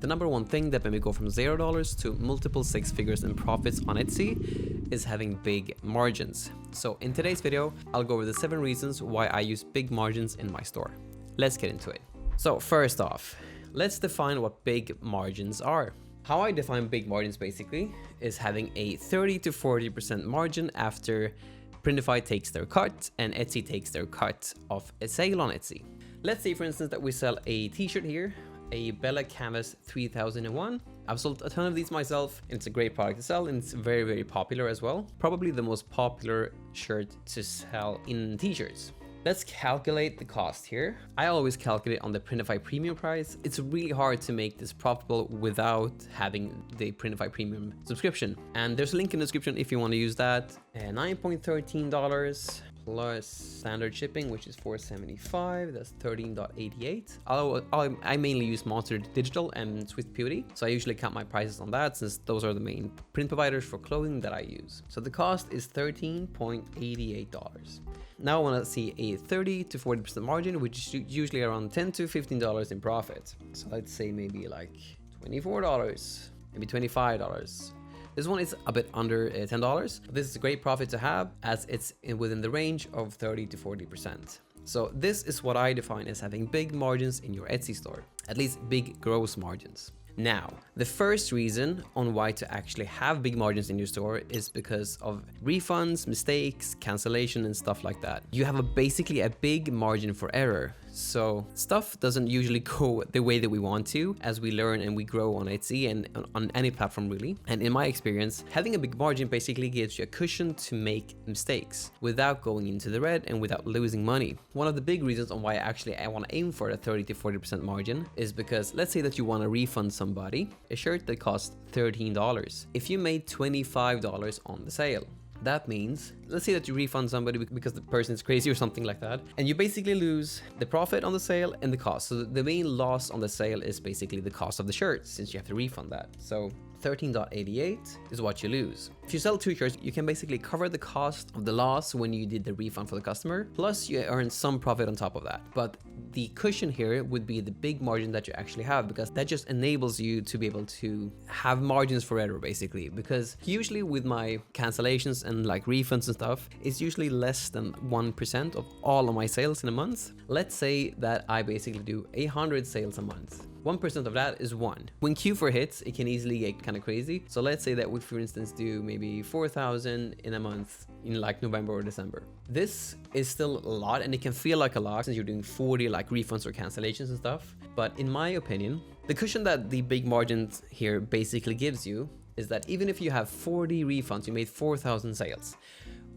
The number one thing that made me go from $0 to multiple six figures in profits on Etsy is having big margins. So in today's video, I'll go over the 7 reasons why I use big margins in my store. Let's get into it. So first off, let's define what big margins are. How I define big margins basically is having a 30 to 40% margin after Printify takes their cut and Etsy takes their cut of a sale on Etsy. Let's say for instance that we sell a t-shirt here, a Vela Canvas 3001. I've sold a ton of these myself and it's a great product to sell and it's very, very popular as well. Probably the most popular shirt to sell in t-shirts. Let's calculate the cost here. I always calculate on the Printify premium price. It's really hard to make this profitable without having the Printify premium subscription. And there's a link in the description if you want to use that. $9.13 plus standard shipping, which is $4.75. That's $13.88. I mainly use Monster Digital and USPTO, so I usually count my prices on that since those are the main print providers for clothing that I use. So the cost is $13.88. Now I want to see a 30 to 40% margin, which is usually around $10 to $15 in profit. So let's say maybe like $24, maybe $25. This one is a bit under $10. This is a great profit to have as it's within the range of 30 to 40%. So this is what I define as having big margins in your Etsy store, at least big gross margins. Now, the first reason on why to actually have big margins in your store is because of refunds, mistakes, cancellation, and stuff like that. You have basically a big margin for error. So stuff doesn't usually go the way that we want to as we learn and we grow on Etsy and on any platform really. And in my experience, having a big margin basically gives you a cushion to make mistakes without going into the red and without losing money. One of the big reasons on why I want to aim for a 30 to 40% margin is because let's say that you want to refund somebody a shirt that costs $13. If you made $25 on the sale, that means, let's say that you refund somebody because the person is crazy or something like that, and you basically lose the profit on the sale and the cost. So the main loss on the sale is basically the cost of the shirt since you have to refund that. So $13.88 is what you lose. If you sell 2 shirts, you can basically cover the cost of the loss when you did the refund for the customer, plus you earn some profit on top of that. But the cushion here would be the big margin that you actually have, because that just enables you to be able to have margins for error basically. Because usually with my cancellations and like refunds and stuff, it's usually less than 1% of all of my sales in a month. Let's say that I basically do 100 sales a month. 1% of that is 1. When Q4 hits, it can easily get kind of crazy. So let's say that we, for instance, do maybe 4,000 in a month in like November or December. This is still a lot and it can feel like a lot since you're doing 40 like refunds or cancellations and stuff. But in my opinion, the cushion that the big margins here basically gives you is that even if you have 40 refunds, you made 4,000 sales,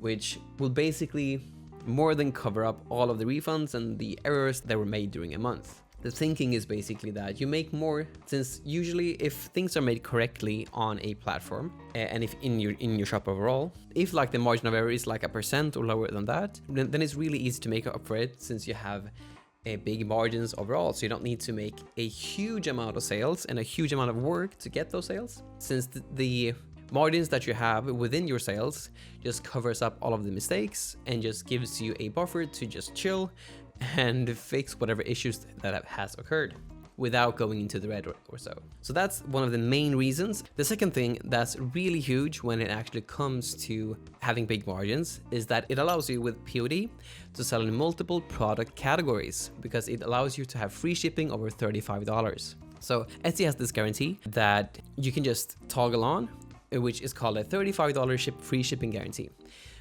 which will basically more than cover up all of the refunds and the errors that were made during a month. The thinking is basically that you make more, since usually if things are made correctly on a platform and if in your shop overall, if like the margin of error is like 1% or lower than that, then it's really easy to make up for it since you have a big margins overall. So you don't need to make a huge amount of sales and a huge amount of work to get those sales, since the margins that you have within your sales just covers up all of the mistakes and just gives you a buffer to just chill and fix whatever issues that has occurred without going into the red or so. So that's one of the main reasons. The second thing that's really huge when it actually comes to having big margins is that it allows you with POD to sell in multiple product categories, because it allows you to have free shipping over $35. So Etsy has this guarantee that you can just toggle on, which is called a $35 free shipping guarantee.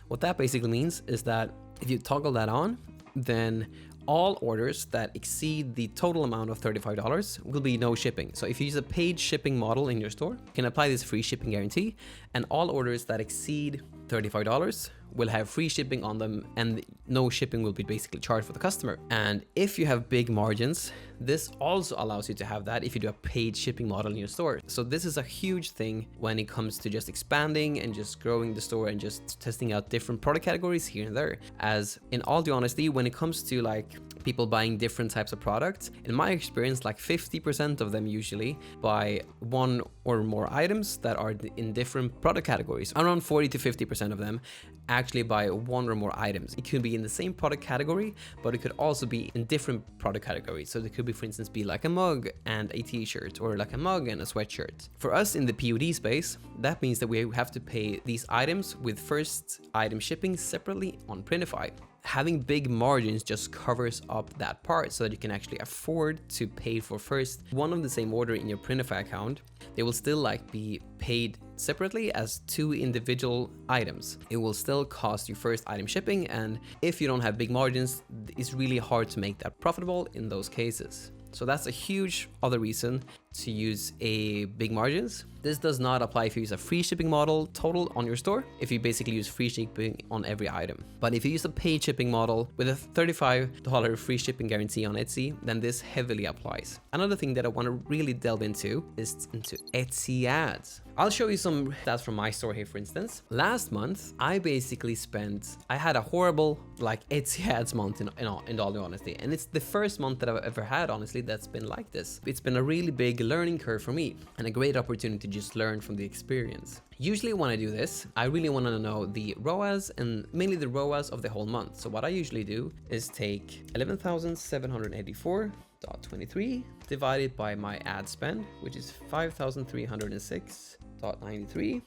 What that basically means is that if you toggle that on, then all orders that exceed the total amount of $35 will be no shipping. So if you use a paid shipping model in your store, you can apply this free shipping guarantee, and all orders that exceed $35 will have free shipping on them, and no shipping will be basically charged for the customer. And if you have big margins, this also allows you to have that if you do a paid shipping model in your store. So this is a huge thing when it comes to just expanding and just growing the store and just testing out different product categories here and there. As in all due honesty, when it comes to like people buying different types of products, in my experience, like 50% of them usually buy one or more items that are in different product categories. Around 40 to 50% of them actually buy one or more items. It could be in the same product category, but it could also be in different product categories. So it could be, for instance, be like a mug and a t-shirt, or like a mug and a sweatshirt. For us in the POD space, that means that we have to pay these items with first item shipping separately on Printify. Having big margins just covers up that part so that you can actually afford to pay for first one of the same order in your Printify account. They will still like be paid separately as two individual items. It will still cost you first item shipping, and if you don't have big margins, it's really hard to make that profitable in those cases. So that's a huge other reason to use a big margins. This does not apply if you use a free shipping model total on your store, if you basically use free shipping on every item. But if you use a paid shipping model with a $35 free shipping guarantee on Etsy, then this heavily applies. Another thing that I want to really delve into is into Etsy ads. I'll show you some stats from my store here, for instance. Last month, I basically I had a horrible like Etsy ads month in all honesty. And it's the first month that I've ever had, honestly, that's been like this. It's been a really big learning curve for me and a great opportunity to just learn from the experience. Usually when I do this, I really want to know the ROAS and mainly the ROAS of the whole month. So what I usually do is take 11,784.23 divided by my ad spend, which is 5,306.93.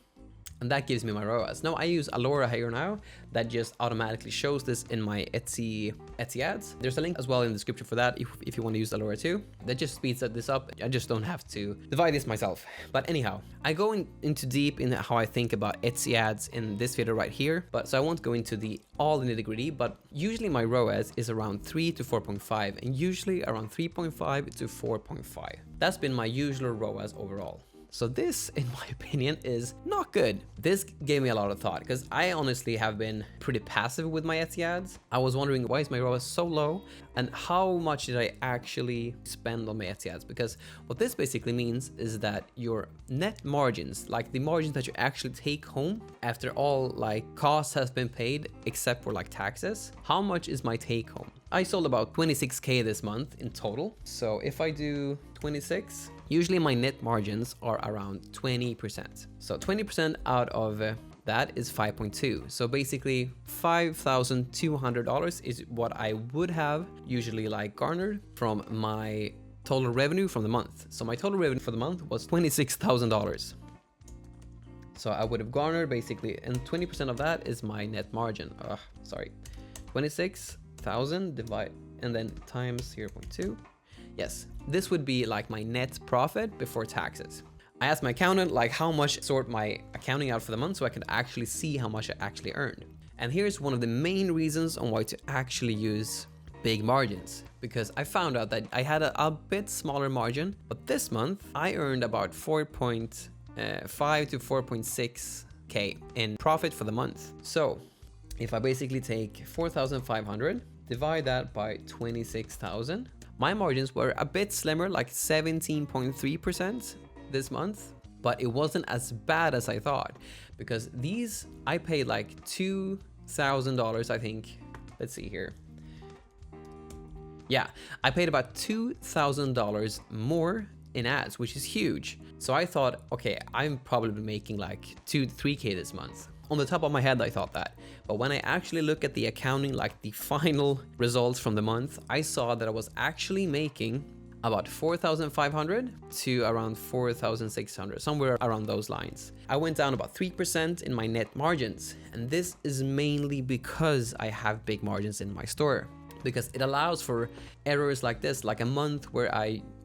And that gives me my ROAS. Now I use Alora here now that just automatically shows this in my Etsy ads. There's a link as well in the description for that if you want to use Alora too. That just speeds this up. I just don't have to divide this myself. But anyhow, I go into deep in how I think about Etsy ads in this video right here. But so I won't go into all the nitty gritty, but usually my ROAS is around 3 to 4.5 and usually around 3.5 to 4.5. That's been my usual ROAS overall. So this, in my opinion, is not good. This gave me a lot of thought because I honestly have been pretty passive with my Etsy ads. I was wondering, why is my ROAS so low and how much did I actually spend on my Etsy ads? Because what this basically means is that your net margins, like the margins that you actually take home after all like costs has been paid, except for like taxes, how much is my take home? I sold about 26K this month in total. So if I do 26, usually my net margins are around 20%. So 20% out of that is 5.2. So basically $5,200 is what I would have usually like garnered from my total revenue from the month. So my total revenue for the month was $26,000. So I would have garnered basically, and 20% of that is my net margin. 26,000 divide and then times 0.2. Yes, this would be like my net profit before taxes. I asked my accountant like how much sort my accounting out for the month so I could actually see how much I actually earned. And here's one of the main reasons on why to actually use big margins, because I found out that I had a bit smaller margin, but this month I earned about 4.5 to 4.6K in profit for the month. So if I basically take 4,500, divide that by 26,000, my margins were a bit slimmer, like 17.3% this month, but it wasn't as bad as I thought because these, I paid like $2,000, I think. Let's see here. Yeah, I paid about $2,000 more in ads, which is huge. So I thought, okay, I'm probably making like 2 to 3K this month. On the top of my head, I thought that. But when I actually look at the accounting, like the final results from the month, I saw that I was actually making about 4,500 to around 4,600, somewhere around those lines. I went down about 3% in my net margins. And this is mainly because I have big margins in my store, because it allows for errors like this, like a month where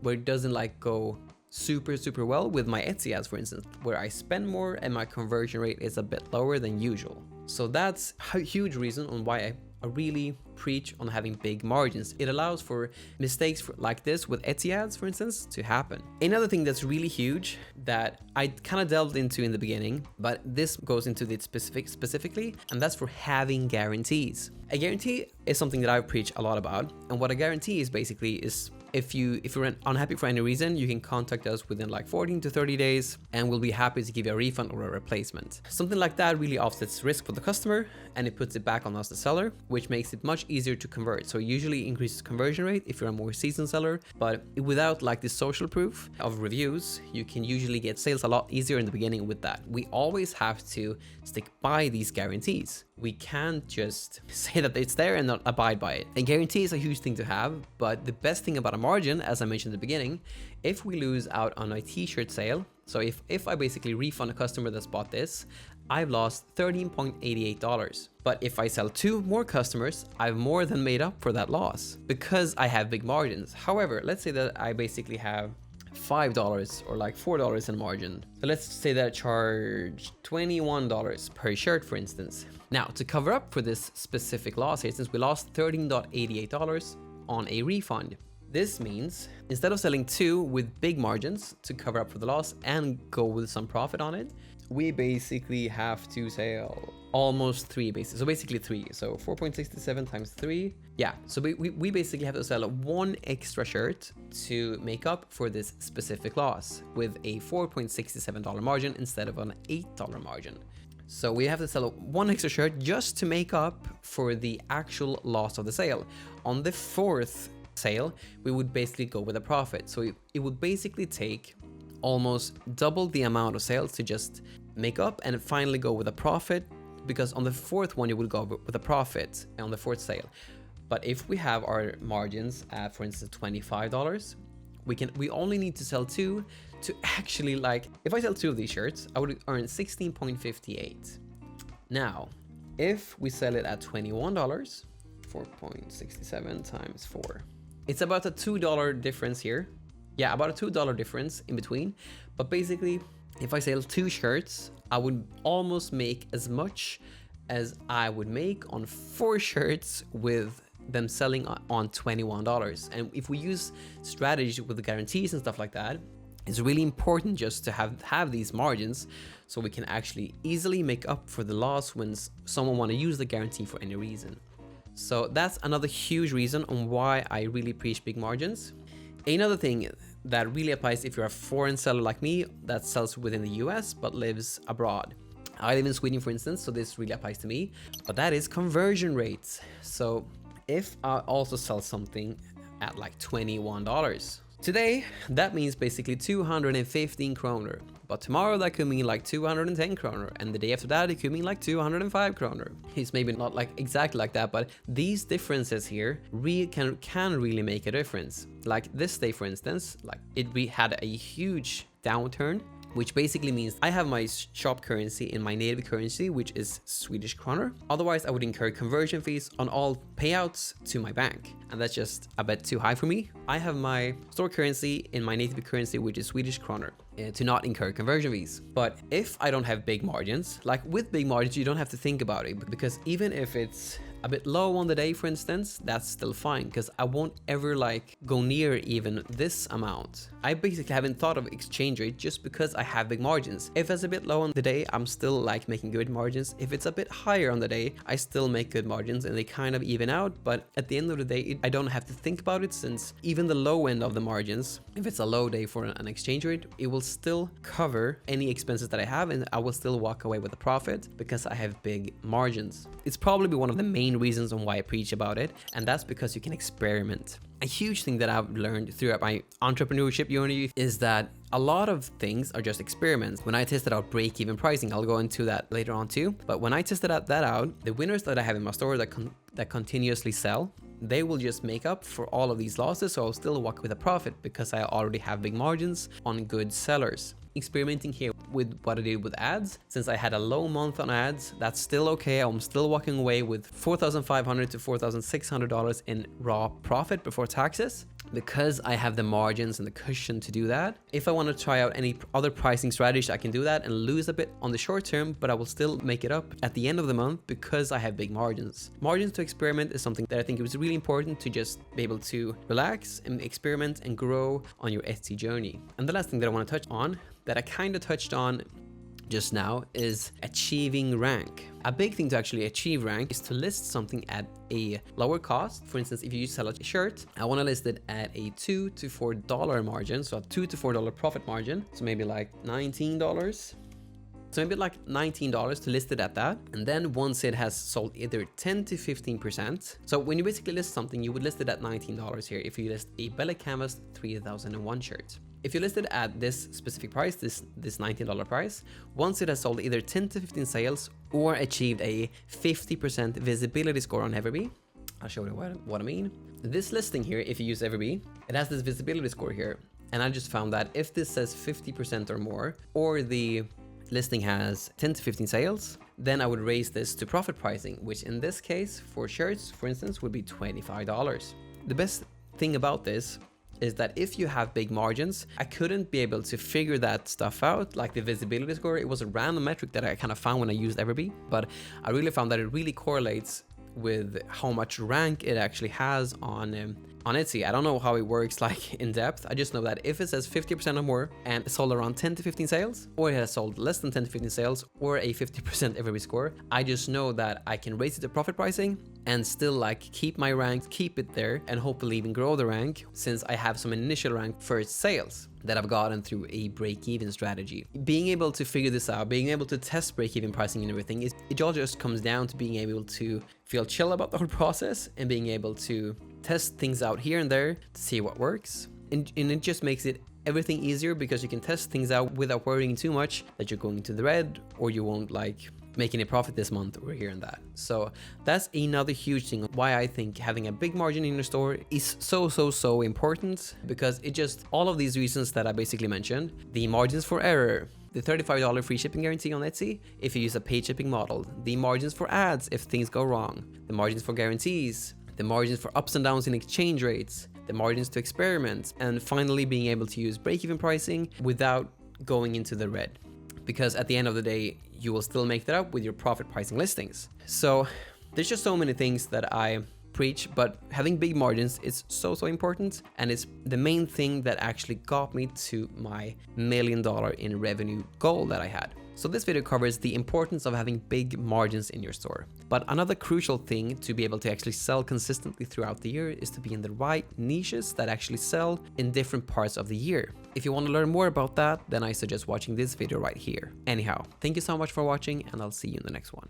it doesn't like go super well with my Etsy ads, for instance, where I spend more and my conversion rate is a bit lower than usual. So that's a huge reason on why I really preach on having big margins. It allows for mistakes like this with Etsy ads, for instance, to happen. Another thing that's really huge that I kind of delved into in the beginning, but this goes into the specifically, and that's for having guarantees. A guarantee is something that I preach a lot about, and what a guarantee is basically is if you're unhappy for any reason, you can contact us within like 14 to 30 days and we'll be happy to give you a refund or a replacement. Something like that really offsets risk for the customer and it puts it back on us, the seller, which makes it much easier to convert. So it usually increases conversion rate if you're a more seasoned seller, but without like the social proof of reviews, you can usually get sales a lot easier in the beginning with that. We always have to stick by these guarantees. we can't just say that it's there and not abide by it. A guarantee is a huge thing to have, but the best thing about a margin, as I mentioned at the beginning, if we lose out on a t-shirt sale, so if I basically refund a customer that's bought this, I've lost $13.88. But if I sell 2 more customers, I've more than made up for that loss because I have big margins. However, let's say that I basically have $5 or like $4 in margin. So let's say that I charge $21 per shirt, for instance. Now, to cover up for this specific loss here, since we lost $13.88 on a refund, this means instead of selling 2 with big margins to cover up for the loss and go with some profit on it, we basically have to sell almost 3 basically. So basically 3. So 4.67 times 3. Yeah, so we basically have to sell 1 extra shirt to make up for this specific loss with a $4.67 margin instead of an $8 margin. So we have to sell 1 extra shirt just to make up for the actual loss of the sale. On the 4th sale, we would basically go with a profit. So it would basically take almost double the amount of sales to just make up and finally go with a profit, because on the 4th one you will go with a profit on the 4th sale. But if we have our margins at, for instance, $25, we only need to sell 2 to actually, like, if I sell 2 of these shirts, I would earn $16.58. Now, if we sell it at $21, 4.67 times 4, it's about a $2 difference here. Yeah, about a $2 difference in between. But basically, if I sell 2 shirts, I would almost make as much as I would make on 4 shirts with them selling on $21. And if we use strategies with the guarantees and stuff like that, it's really important just to have these margins so we can actually easily make up for the loss when someone want to use the guarantee for any reason. So that's another huge reason on why I really preach big margins. Another thing that really applies if you're a foreign seller like me that sells within the US but lives abroad. I live in Sweden, for instance, so this really applies to me, but that is conversion rates. So if I also sell something at like $21 today, that means basically 215 kroner. But tomorrow that could mean like 210 kroner, and the day after that it could mean like 205 kroner. It's maybe not like exactly like that, but these differences here can really make a difference. Like this day, for instance, like we had a huge downturn, which basically means I have my shop currency in my native currency, which is Swedish kroner. Otherwise, I would incur conversion fees on all payouts to my bank, and that's just a bit too high for me. I have my store currency in my native currency, which is Swedish kroner, to not incur conversion fees. But if I don't have big margins, like with big margins, you don't have to think about it, because even if it's a bit low on the day, for instance, that's still fine, because I won't ever like go near even this amount. I basically haven't thought of exchange rate just because I have big margins. If it's a bit low on the day, I'm still like making good margins. If it's a bit higher on the day, I still make good margins, and they kind of even out. But at the end of the day, I don't have to think about it, since even the low end of the margins, if it's a low day for an exchange rate, it will still cover any expenses that I have, and I will still walk away with a profit because I have big margins. It's probably one of the main reasons on why I preach about it, and that's because you can experiment. A huge thing that I've learned throughout my entrepreneurship journey is that a lot of things are just experiments. When I tested out break-even pricing, I'll go into that later on too, but when I tested that out, the winners that I have in my store that continuously sell, they will just make up for all of these losses, so I'll still walk with a profit because I already have big margins on good sellers. Experimenting here with what I did with ads, since I had a low month on ads, that's still okay. I'm still walking away with $4,500 to $4,600 in raw profit before taxes, because I have the margins and the cushion to do that. If I want to try out any other pricing strategy, I can do that and lose a bit on the short term, but I will still make it up at the end of the month because I have big margins. Margins to experiment is something that I think it was really important to just be able to relax and experiment and grow on your Etsy journey. And the last thing that I want to touch on, that I kind of touched on just now, is achieving rank. A big thing to actually achieve rank is to list something at a lower cost. For instance, if you sell a shirt, I want to list it at a $2 to $4 margin, so a $2 to $4 profit margin, so maybe like $19. So maybe like $19 to list it at that. And then once it has sold either 10 to 15%. So when you basically list something, you would list it at $19 here if you list a Vela Canvas 3001 shirt. If you list it at this specific price, this $19 price, once it has sold either 10 to 15 sales or achieved a 50% visibility score on Everbee. I'll show you what I mean. This listing here, if you use Everbee, it has this visibility score here. And I just found that if this says 50% or more, or the listing has 10 to 15 sales, then I would raise this to profit pricing, which in this case for shirts, for instance, would be $25. The best thing about this is that if you have big margins, I couldn't be able to figure that stuff out, like the visibility score. It was a random metric that I kind of found when I used Everbee, but I really found that it really correlates with how much rank it actually has on Etsy. I don't know how it works like in depth. I just know that if it says 50% or more and it sold around 10 to 15 sales, or it has sold less than 10 to 15 sales, or a 50% Everbee score, I just know that I can raise it to profit pricing and still like keep my rank, keep it there, and hopefully even grow the rank, since I have some initial rank first sales that I've gotten through a break-even strategy. Being able to figure this out, being able to test break-even pricing and everything, it all just comes down to being able to feel chill about the whole process and being able to test things out here and there to see what works. And it just makes it everything easier, because you can test things out without worrying too much that you're going to the red or you won't like making a profit this month or here and that. So that's another huge thing why I think having a big margin in your store is so important, because it just, all of these reasons that I basically mentioned, the margins for error, the $35 free shipping guarantee on Etsy if you use a paid shipping model, the margins for ads if things go wrong, the margins for guarantees, the margins for ups and downs in exchange rates, the margins to experiment, and finally being able to use break-even pricing without going into the red. Because at the end of the day, you will still make that up with your profit pricing listings. So there's just so many things that I preach, but having big margins is so important, and it's the main thing that actually got me to my $1 million in revenue goal that I had. So this video covers the importance of having big margins in your store. But another crucial thing to be able to actually sell consistently throughout the year is to be in the right niches that actually sell in different parts of the year. If you want to learn more about that, then I suggest watching this video right here. Anyhow, thank you so much for watching, and I'll see you in the next one.